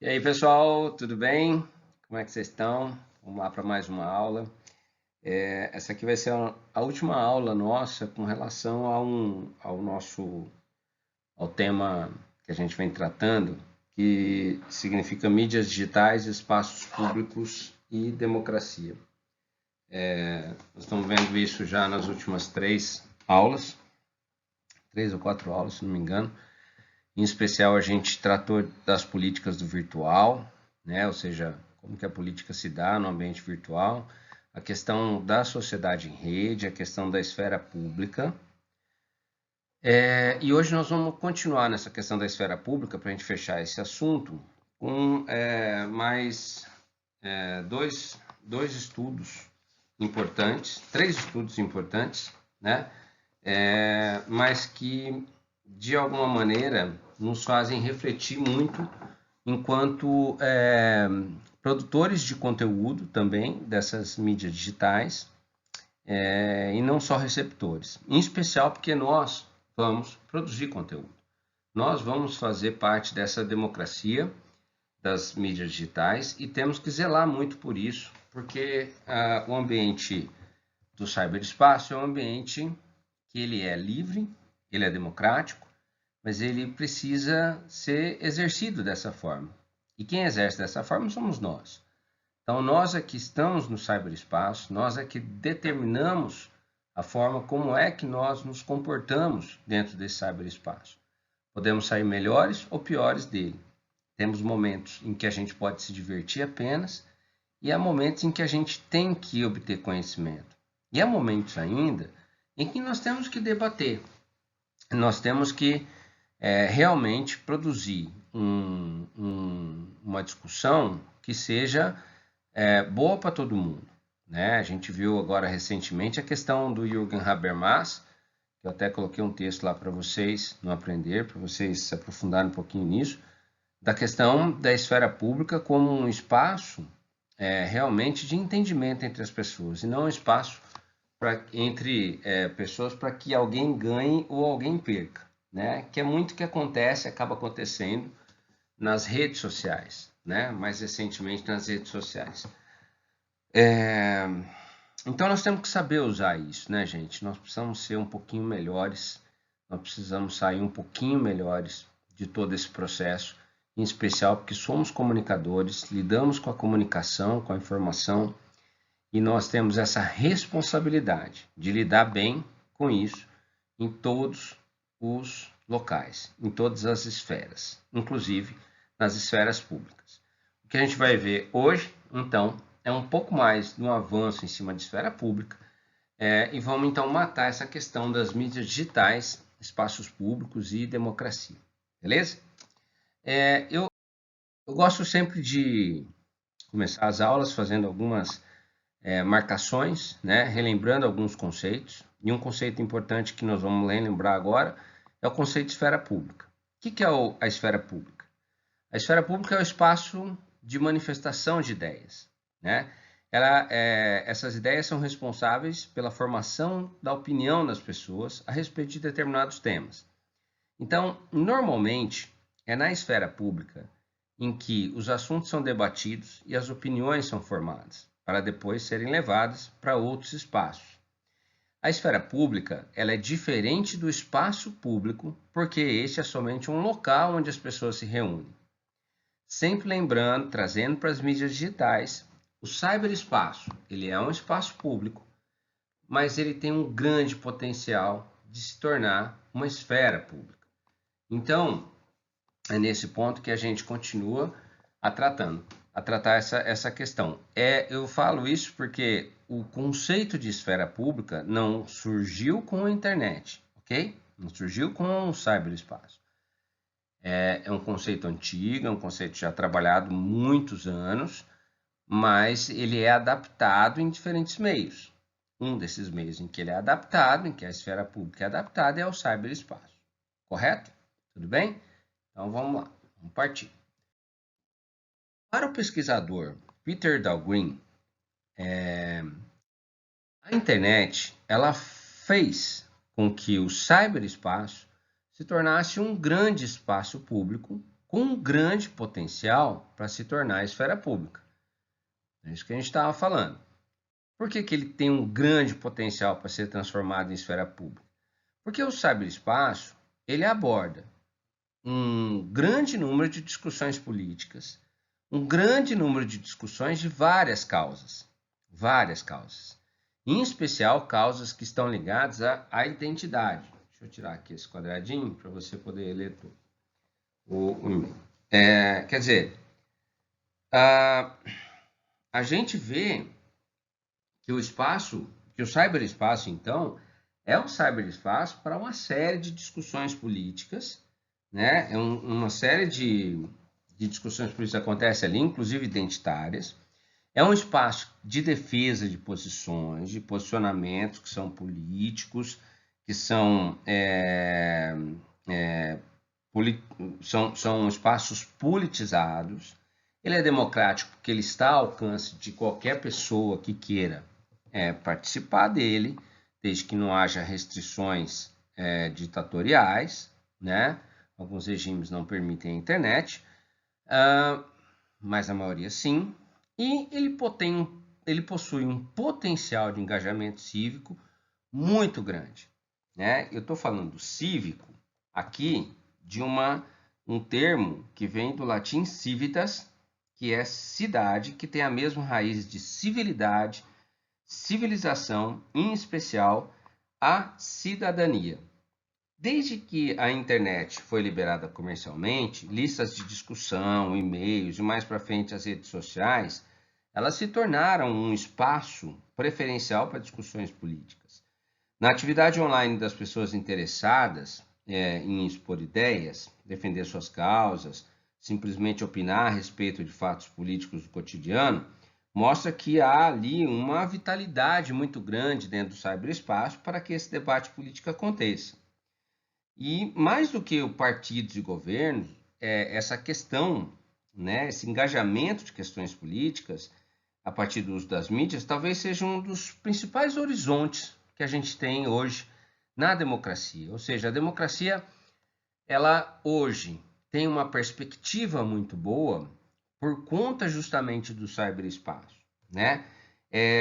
E aí, pessoal, tudo bem? Como é que vocês estão? Vamos lá para mais uma aula. Essa aqui vai ser a última aula nossa com relação ao tema que a gente vem tratando, que significa mídias digitais, espaços públicos e democracia. Nós estamos vendo isso já nas últimas 3 aulas, 3 ou 4 aulas, se não me engano. Em especial, a gente tratou das políticas do virtual, né? Ou seja, como que a política se dá no ambiente virtual, a questão da sociedade em rede, a questão da esfera pública. E hoje nós vamos continuar nessa questão da esfera pública, para a gente fechar esse assunto, com mais dois estudos importantes, 3 estudos importantes, né? Mas que, de alguma maneira, nos fazem refletir muito enquanto produtores de conteúdo também dessas mídias digitais, e não só receptores. Em especial porque nós vamos produzir conteúdo. Nós vamos fazer parte dessa democracia das mídias digitais e temos que zelar muito por isso, porque o ambiente do cyberespaço é um ambiente que ele é livre, ele é democrático, mas ele precisa ser exercido dessa forma. E quem exerce dessa forma somos nós. Então, nós é que estamos no cyberespaço, nós é que determinamos a forma como é que nós nos comportamos dentro desse cyberespaço. Podemos sair melhores ou piores dele. Temos momentos em que a gente pode se divertir apenas e há momentos em que a gente tem que obter conhecimento. E há momentos ainda em que nós temos que debater. Nós temos que realmente produzir uma discussão que seja boa para todo mundo, né? A gente viu agora recentemente a questão do Jürgen Habermas, que eu até coloquei um texto lá para vocês no Aprender, para vocês se aprofundarem um pouquinho nisso, da questão da esfera pública como um espaço realmente de entendimento entre as pessoas, e não um espaço entre pessoas para que alguém ganhe ou alguém perca, né? Que é muito que acontece, acaba acontecendo nas redes sociais, né? Mais recentemente nas redes sociais. Então nós temos que saber usar isso, né, gente? Nós precisamos ser um pouquinho melhores, nós precisamos sair um pouquinho melhores de todo esse processo, em especial porque somos comunicadores, lidamos com a comunicação, com a informação, e nós temos essa responsabilidade de lidar bem com isso em todos os locais, em todas as esferas, inclusive nas esferas públicas. O que a gente vai ver hoje, então, é um pouco mais de um avanço em cima de esfera pública, e vamos então matar essa questão das mídias digitais, espaços públicos e democracia. Beleza? Eu gosto sempre de começar as aulas fazendo algumas marcações, né, relembrando alguns conceitos. E um conceito importante que nós vamos lembrar agora é o conceito de esfera pública. O que é a esfera pública? A esfera pública é o espaço de manifestação de ideias, né? Essas ideias são responsáveis pela formação da opinião das pessoas a respeito de determinados temas. Então, normalmente, é na esfera pública em que os assuntos são debatidos e as opiniões são formadas, para depois serem levadas para outros espaços. A esfera pública ela é diferente do espaço público, porque este é somente um local onde as pessoas se reúnem. Sempre lembrando, trazendo para as mídias digitais, o cyberespaço, ele é um espaço público, mas ele tem um grande potencial de se tornar uma esfera pública. Então, é nesse ponto que a gente continua a tratar essa questão. Eu falo isso porque o conceito de esfera pública não surgiu com a internet, ok? Não surgiu com o cyberespaço. É um conceito antigo, é um conceito já trabalhado há muitos anos, mas ele é adaptado em diferentes meios. Um desses meios em que ele é adaptado, em que a esfera pública é adaptada, é o cyberespaço. Correto? Tudo bem? Então vamos lá, vamos partir. Para o pesquisador Peter Dahlgren, a internet ela fez com que o cyberespaço se tornasse um grande espaço público com um grande potencial para se tornar esfera pública. É isso que a gente estava falando. Por que ele tem um grande potencial para ser transformado em esfera pública? Porque o cyberespaço, ele aborda um grande número de discussões políticas, um grande número de discussões de várias causas, em especial causas que estão ligadas à identidade. Deixa eu tirar aqui esse quadradinho para você poder ler tudo. O e-mail. Quer dizer, a gente vê que o cyberespaço, então, é um cyberespaço para uma série de discussões políticas, né? Uma série de discussões políticas acontecem ali, inclusive identitárias. É um espaço de defesa de posições, de posicionamentos que são políticos, que são espaços politizados. Ele é democrático porque ele está ao alcance de qualquer pessoa que queira participar dele, desde que não haja restrições ditatoriais, né? Alguns regimes não permitem a internet, mas a maioria sim. E ele possui um potencial de engajamento cívico muito grande, né? Eu estou falando cívico aqui de um termo que vem do latim civitas, que é cidade, que tem a mesma raiz de civilidade, civilização, em especial a cidadania. Desde que a internet foi liberada comercialmente, listas de discussão, e-mails e mais para frente as redes sociais, elas se tornaram um espaço preferencial para discussões políticas. Na atividade online das pessoas interessadas em expor ideias, defender suas causas, simplesmente opinar a respeito de fatos políticos do cotidiano, mostra que há ali uma vitalidade muito grande dentro do cyberespaço para que esse debate político aconteça. E mais do que o partidos e governos, essa questão, né, esse engajamento de questões políticas a partir do uso das mídias, talvez seja um dos principais horizontes que a gente tem hoje na democracia. Ou seja, a democracia, ela hoje tem uma perspectiva muito boa por conta justamente do cyberespaço, né?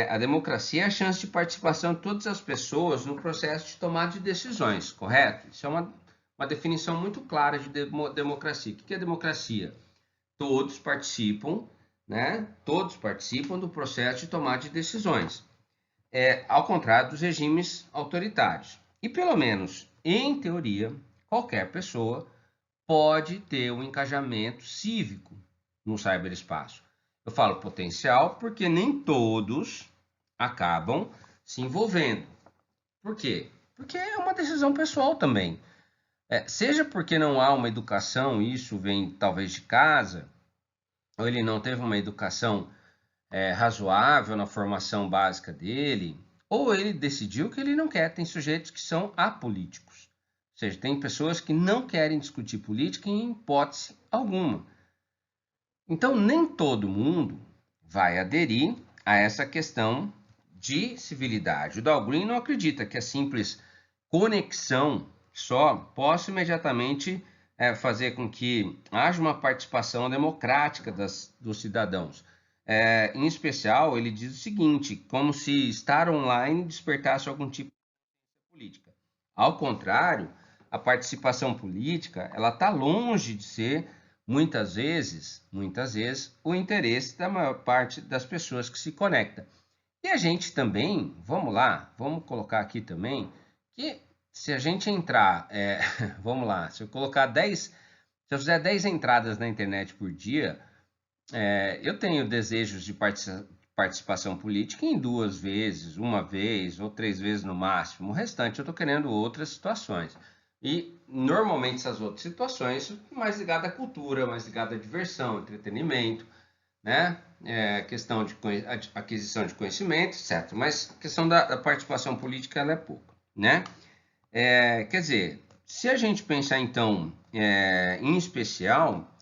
A democracia é a chance de participação de todas as pessoas no processo de tomada de decisões, correto? Isso é uma definição muito clara de democracia. O que é democracia? Todos participam, né? Todos participam do processo de tomada de decisões, ao contrário dos regimes autoritários. E pelo menos, em teoria, qualquer pessoa pode ter um engajamento cívico no cyberespaço. Eu falo potencial porque nem todos acabam se envolvendo. Por quê? Porque é uma decisão pessoal também. Seja porque não há uma educação, isso vem talvez de casa, ou ele não teve uma educação razoável na formação básica dele, ou ele decidiu que ele não quer. Tem sujeitos que são apolíticos. Ou seja, tem pessoas que não querem discutir política em hipótese alguma. Então, nem todo mundo vai aderir a essa questão de civilidade. O Dahlgren não acredita que a simples conexão só possa imediatamente fazer com que haja uma participação democrática dos cidadãos. Em especial, ele diz o seguinte, como se estar online despertasse algum tipo de política. Ao contrário, a participação política ela está longe de ser muitas vezes, o interesse da maior parte das pessoas que se conectam. E a gente também, vamos colocar aqui também, que se a gente entrar, vamos lá, se eu fizer 10 entradas na internet por dia, eu tenho desejos de participação política em 2 vezes, 1 vez ou 3 vezes no máximo. O restante eu estou querendo outras situações. E normalmente essas outras situações mais ligadas à cultura, mais ligadas à diversão, entretenimento, né? Questão de aquisição de conhecimento, etc. Mas a questão da participação política ela é pouca, né? Quer dizer, se a gente pensar então, em especial,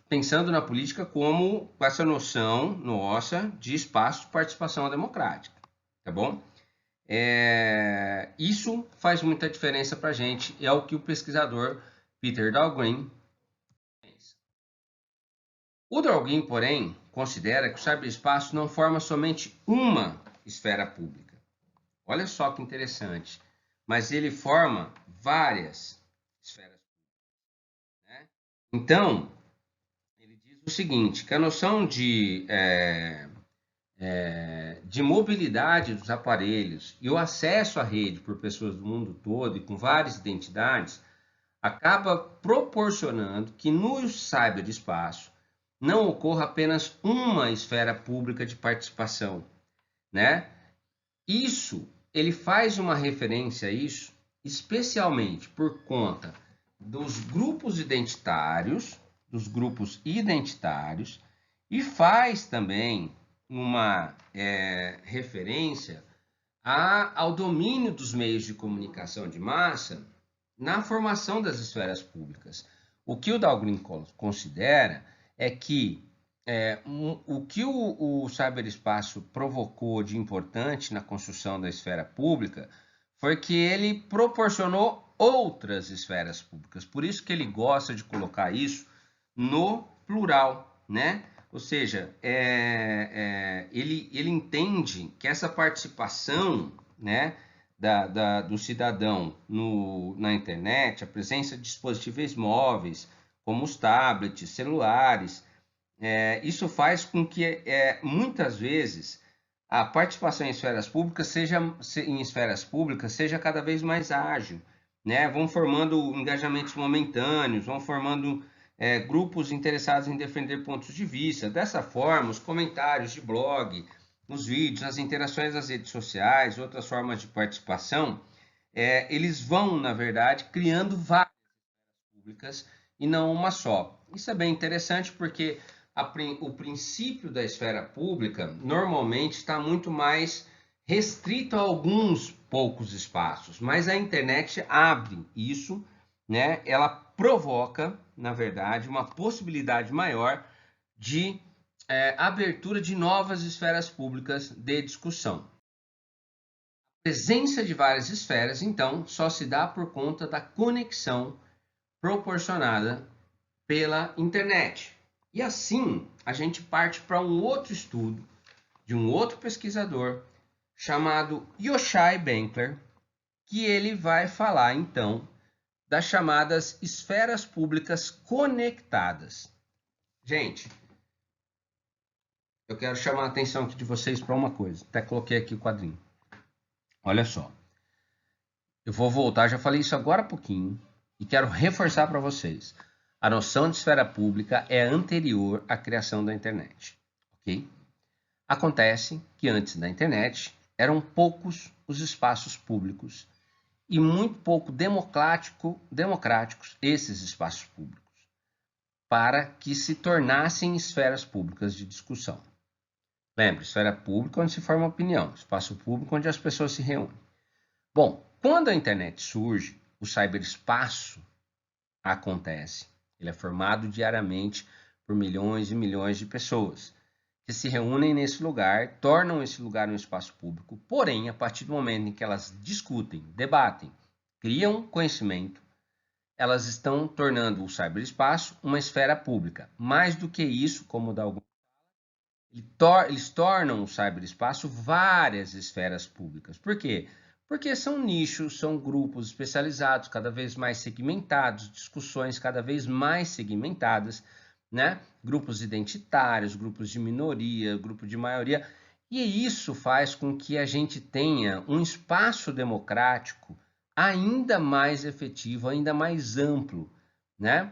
pensando na política como essa noção nossa de espaço de participação democrática, tá bom? Isso faz muita diferença para a gente, é o que o pesquisador Peter Dahlgren O Dworkin, porém, considera que o cyberespaço não forma somente uma esfera pública. Olha só que interessante. Mas ele forma várias esferas públicas, né? Então, ele diz o seguinte, que a noção de mobilidade dos aparelhos e o acesso à rede por pessoas do mundo todo e com várias identidades acaba proporcionando que no cyberespaço não ocorra apenas uma esfera pública de participação, né? Isso, ele faz uma referência a isso, especialmente por conta dos grupos identitários, e faz também uma referência ao domínio dos meios de comunicação de massa na formação das esferas públicas. O que o Dworkin considera é que o que o cyberespaço provocou de importante na construção da esfera pública foi que ele proporcionou outras esferas públicas. Por isso que ele gosta de colocar isso no plural, né? Ou seja, ele entende que essa participação, né, do cidadão na internet, a presença de dispositivos móveis, como os tablets, celulares, isso faz com que, muitas vezes, a participação em esferas públicas seja cada vez mais ágil, né? Vão formando engajamentos momentâneos, vão formando grupos interessados em defender pontos de vista. Dessa forma, os comentários de blog, os vídeos, as interações nas redes sociais, outras formas de participação, eles vão, na verdade, criando várias públicas e não uma só. Isso é bem interessante porque o princípio da esfera pública normalmente está muito mais restrito a alguns poucos espaços, mas a internet abre isso, né? Ela provoca, na verdade, uma possibilidade maior de abertura de novas esferas públicas de discussão. A presença de várias esferas, então, só se dá por conta da conexão proporcionada pela internet. E assim, a gente parte para um outro estudo de um outro pesquisador chamado Yochai Benkler, que ele vai falar, então, das chamadas esferas públicas conectadas. Gente, eu quero chamar a atenção aqui de vocês para uma coisa. Até coloquei aqui o quadrinho. Olha só. Eu vou voltar, já falei isso agora há pouquinho, e quero reforçar para vocês. A noção de esfera pública é anterior à criação da internet, ok? Acontece que antes da internet eram poucos os espaços públicos e muito pouco democráticos esses espaços públicos, para que se tornassem esferas públicas de discussão. Lembre, esfera pública onde se forma opinião, espaço público onde as pessoas se reúnem. Bom, quando a internet surge, o cyberespaço acontece. Ele é formado diariamente por milhões e milhões de pessoas que se reúnem nesse lugar, tornam esse lugar um espaço público, porém, a partir do momento em que elas discutem, debatem, criam conhecimento, elas estão tornando o cyberespaço uma esfera pública. Mais do que isso, como dá algum eles tornam o cyberespaço várias esferas públicas. Por quê? Porque são nichos, são grupos especializados, cada vez mais segmentados, discussões cada vez mais segmentadas, né? Grupos identitários, grupos de minoria, grupo de maioria. E isso faz com que a gente tenha um espaço democrático ainda mais efetivo, ainda mais amplo, né?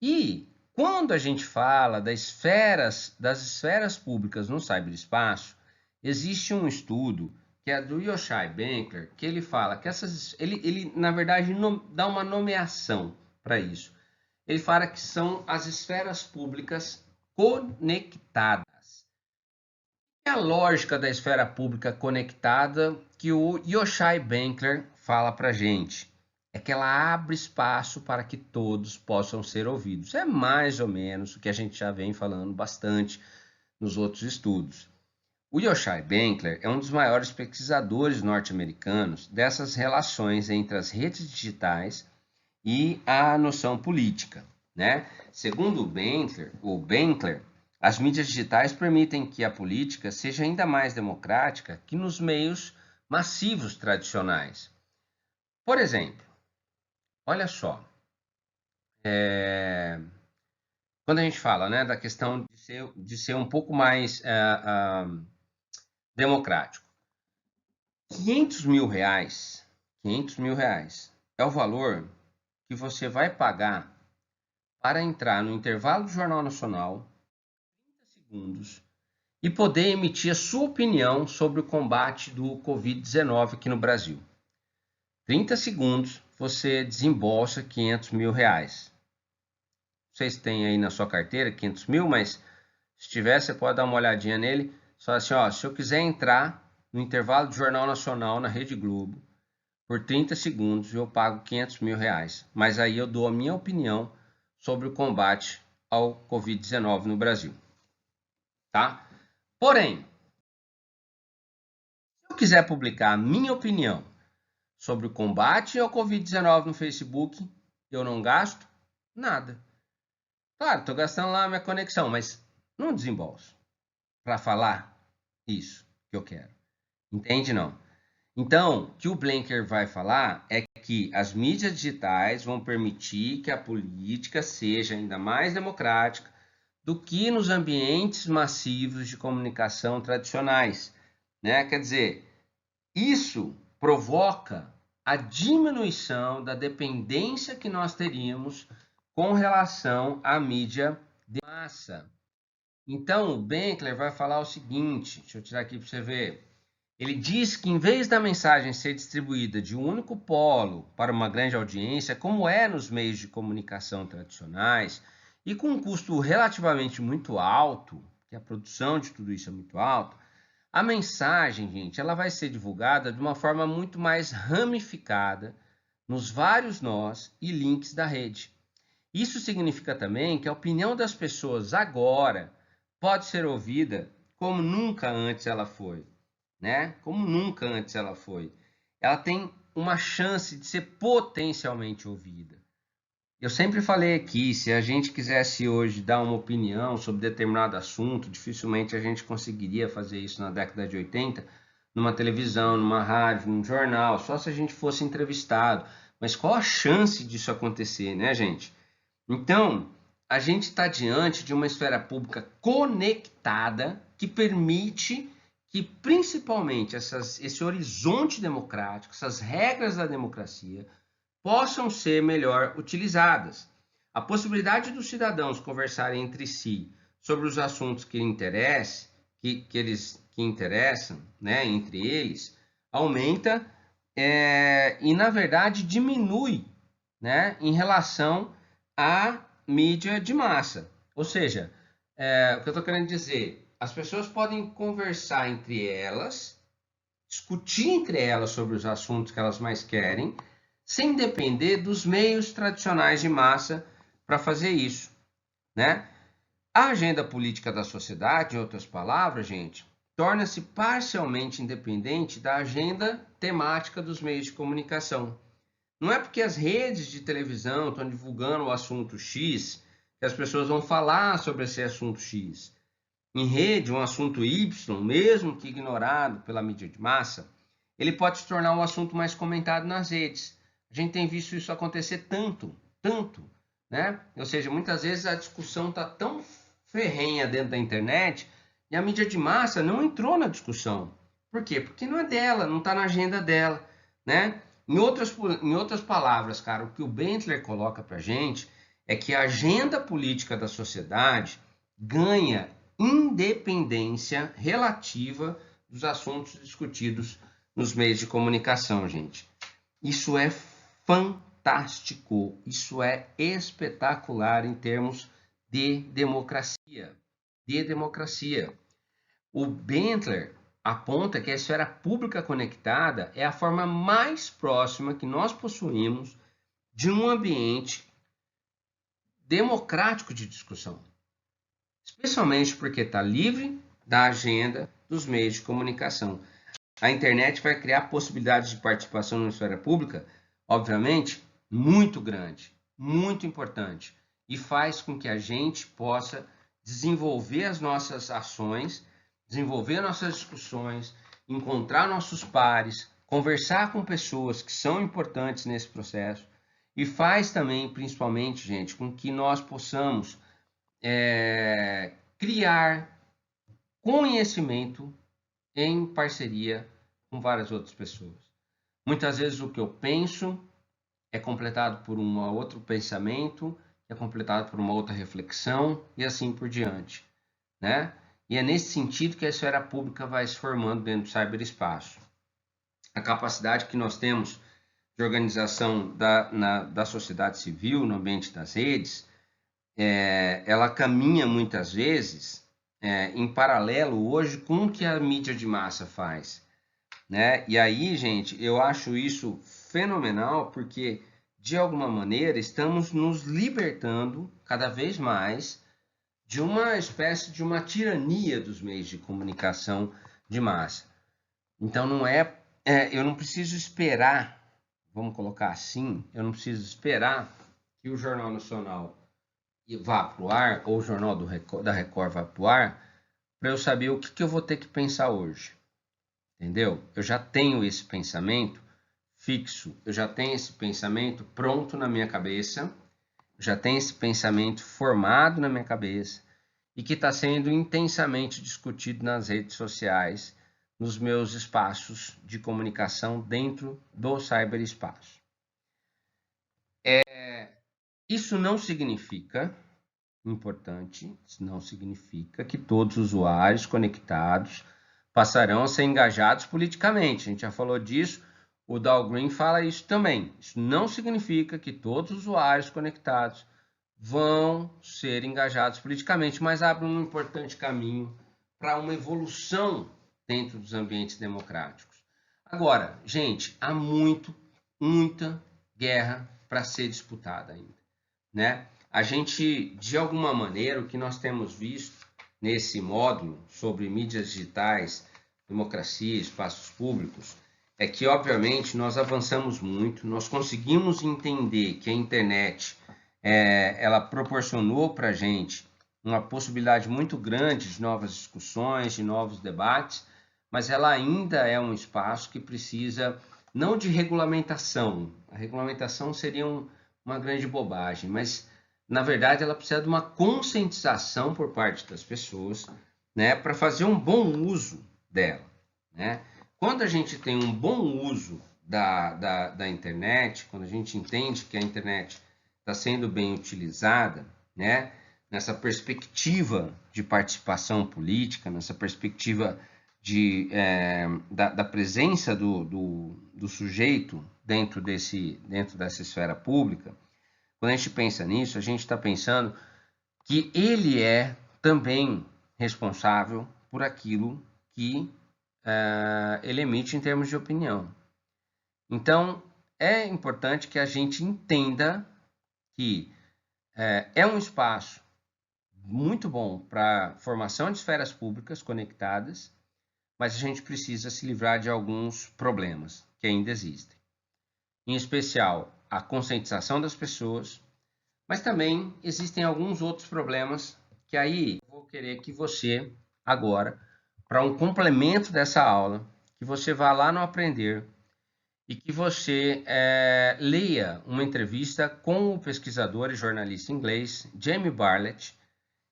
E quando a gente fala das esferas públicas no cyberespaço, existe um estudo que é do Yochai Benkler, que ele fala que ele na verdade dá uma nomeação para isso. Ele fala que são as esferas públicas conectadas. É a lógica da esfera pública conectada que o Yochai Benkler fala para a gente. É que ela abre espaço para que todos possam ser ouvidos. É mais ou menos o que a gente já vem falando bastante nos outros estudos. O Yochai Benkler é um dos maiores pesquisadores norte-americanos dessas relações entre as redes digitais e a noção política, né? Segundo o Benkler, As mídias digitais permitem que a política seja ainda mais democrática que nos meios massivos tradicionais. Por exemplo, olha só, quando a gente fala, né, da questão de ser um pouco mais democrático, 500 mil reais é o valor que você vai pagar para entrar no intervalo do Jornal Nacional, 30 segundos, e poder emitir a sua opinião sobre o combate do Covid-19 aqui no Brasil. 30 segundos, você desembolsa 500 mil reais. Não sei se tem aí na sua carteira 500 mil, mas se tiver, você pode dar uma olhadinha nele. Só assim, ó, se eu quiser entrar no intervalo do Jornal Nacional na Rede Globo, por 30 segundos eu pago 500 mil reais. Mas aí eu dou a minha opinião sobre o combate ao Covid-19 no Brasil. Tá? Porém, se eu quiser publicar a minha opinião sobre o combate ao Covid-19 no Facebook, eu não gasto nada. Claro, estou gastando lá a minha conexão, mas não desembolso para falar isso que eu quero. Entende, não? Então, o que o Blenker vai falar é que as mídias digitais vão permitir que a política seja ainda mais democrática do que nos ambientes massivos de comunicação tradicionais, né? Quer dizer, isso provoca a diminuição da dependência que nós teríamos com relação à mídia de massa. Então, o Benkler vai falar o seguinte, deixa eu tirar aqui para você ver. Ele diz que, em vez da mensagem ser distribuída de um único polo para uma grande audiência, como é nos meios de comunicação tradicionais, e com um custo relativamente muito alto, que a produção de tudo isso é muito alta, a mensagem, gente, ela vai ser divulgada de uma forma muito mais ramificada nos vários nós e links da rede. Isso significa também que a opinião das pessoas agora pode ser ouvida como nunca antes ela foi. Né? Como nunca antes ela foi. Ela tem uma chance de ser potencialmente ouvida. Eu sempre falei aqui, se a gente quisesse hoje dar uma opinião sobre determinado assunto, dificilmente a gente conseguiria fazer isso na década de 80, numa televisão, numa rádio, num jornal, só se a gente fosse entrevistado. Mas qual a chance disso acontecer, né, gente? Então, a gente está diante de uma esfera pública conectada que permite que principalmente esse horizonte democrático, essas regras da democracia, possam ser melhor utilizadas. A possibilidade dos cidadãos conversarem entre si sobre os assuntos que interessam, né, entre eles, aumenta e, na verdade, diminui, né, em relação à mídia de massa. Ou seja, o que eu estou querendo dizer, as pessoas podem conversar entre elas, discutir entre elas sobre os assuntos que elas mais querem, sem depender dos meios tradicionais de massa para fazer isso, né? A agenda política da sociedade, em outras palavras, gente, torna-se parcialmente independente da agenda temática dos meios de comunicação. Não é porque as redes de televisão estão divulgando o assunto X que as pessoas vão falar sobre esse assunto X. Em rede, um assunto Y, mesmo que ignorado pela mídia de massa, ele pode se tornar um assunto mais comentado nas redes. A gente tem visto isso acontecer tanto, né? Ou seja, muitas vezes a discussão está tão ferrenha dentro da internet e a mídia de massa não entrou na discussão. Por quê? Porque não é dela, não está na agenda dela, né? Em outras palavras, cara, o que o Bentler coloca para a gente é que a agenda política da sociedade ganha independência relativa dos assuntos discutidos nos meios de comunicação, gente. Isso é fantástico, isso é espetacular em termos de democracia. O Bentler aponta que a esfera pública conectada é a forma mais próxima que nós possuímos de um ambiente democrático de discussão. Especialmente porque está livre da agenda dos meios de comunicação. A internet vai criar possibilidades de participação na esfera pública, obviamente, muito grande, muito importante, e faz com que a gente possa desenvolver as nossas ações, desenvolver nossas discussões, encontrar nossos pares, conversar com pessoas que são importantes nesse processo e faz também, principalmente, gente, com que nós possamos criar conhecimento em parceria com várias outras pessoas. Muitas vezes o que eu penso é completado por um outro pensamento, é completado por uma outra reflexão e assim por diante, né? E é nesse sentido que a esfera pública vai se formando dentro do cyberespaço. A capacidade que nós temos de organização da sociedade civil no ambiente das redes, ela caminha muitas vezes em paralelo hoje com o que a mídia de massa faz, né? E aí, gente, eu acho isso fenomenal porque, de alguma maneira, estamos nos libertando cada vez mais de uma espécie de uma tirania dos meios de comunicação de massa. Então, eu não preciso esperar, vamos colocar assim, eu não preciso esperar que o Jornal Nacional vá para o ar, ou o Jornal da Record vá para o ar, para eu saber o que eu vou ter que pensar hoje. Entendeu? Eu já tenho esse pensamento fixo, eu já tenho esse pensamento pronto na minha cabeça, já tenho esse pensamento formado na minha cabeça e que está sendo intensamente discutido nas redes sociais, nos meus espaços de comunicação dentro do cyberespaço. Isso não significa, importante, isso não significa que todos os usuários conectados passarão a ser engajados politicamente. A gente já falou disso, o Dow Green fala isso também. Isso não significa que todos os usuários conectados vão ser engajados politicamente, mas abre um importante caminho para uma evolução dentro dos ambientes democráticos. Agora, gente, há muita guerra para ser disputada ainda, né? A gente, de alguma maneira, o que nós temos visto nesse módulo sobre mídias digitais, democracia, espaços públicos, é que, obviamente, nós avançamos muito, nós conseguimos entender que a internet ela proporcionou para a gente uma possibilidade muito grande de novas discussões, de novos debates, mas ela ainda é um espaço que precisa, não de regulamentação, a regulamentação seria uma grande bobagem, mas, na verdade, ela precisa de uma conscientização por parte das pessoas, né, para fazer um bom uso dela, né? Quando a gente tem um bom uso da internet, quando a gente entende que a internet está sendo bem utilizada, né, nessa perspectiva de participação política, nessa perspectiva da presença do sujeito dentro dessa esfera pública, quando a gente pensa nisso, a gente está pensando que ele é também responsável por aquilo que ele emite em termos de opinião. Então, é importante que a gente entenda que é um espaço muito bom para formação de esferas públicas conectadas, mas a gente precisa se livrar de alguns problemas que ainda existem. Em especial, a conscientização das pessoas, mas também existem alguns outros problemas que aí eu vou querer que você, agora, para um complemento dessa aula, que você vá lá no Aprender e que você leia uma entrevista com o pesquisador e jornalista inglês Jamie Bartlett.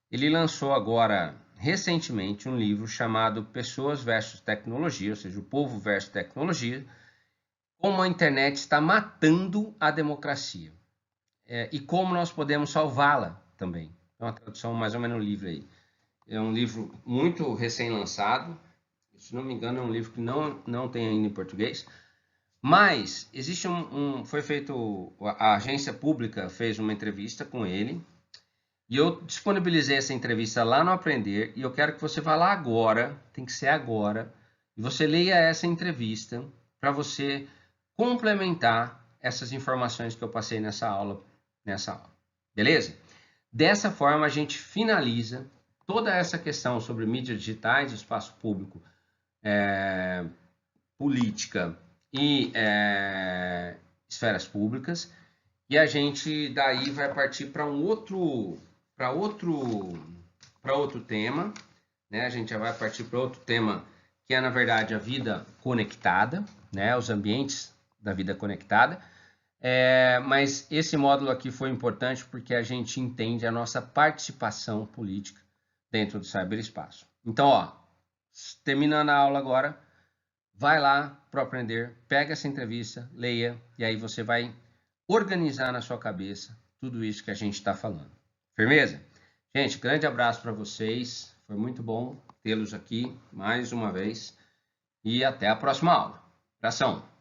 Ele lançou agora, recentemente, um livro chamado Pessoas versus Tecnologia, ou seja, o povo versus tecnologia, como a internet está matando a democracia e como nós podemos salvá-la também. É uma tradução mais ou menos livre aí. É um livro muito recém-lançado, se não me engano é um livro que não tem ainda em português, mas existe foi feito, a agência pública fez uma entrevista com ele, e eu disponibilizei essa entrevista lá no Aprender, e eu quero que você vá lá agora, tem que ser agora, e você leia essa entrevista para você complementar essas informações que eu passei nessa aula. Beleza? Dessa forma, a gente finaliza toda essa questão sobre mídias digitais, espaço público, política e esferas públicas, e a gente daí vai partir para outro para outro tema, né? A gente já vai partir para outro tema, que é, na verdade, a vida conectada, né? Os ambientes da vida conectada. Mas esse módulo aqui foi importante porque a gente entende a nossa participação política dentro do ciberespaço. Então, ó, terminando a aula agora, vai lá para aprender, pega essa entrevista, leia, e aí você vai organizar na sua cabeça tudo isso que a gente está falando. Firmeza? Gente, grande abraço para vocês. Foi muito bom tê-los aqui mais uma vez. E até a próxima aula. Abração!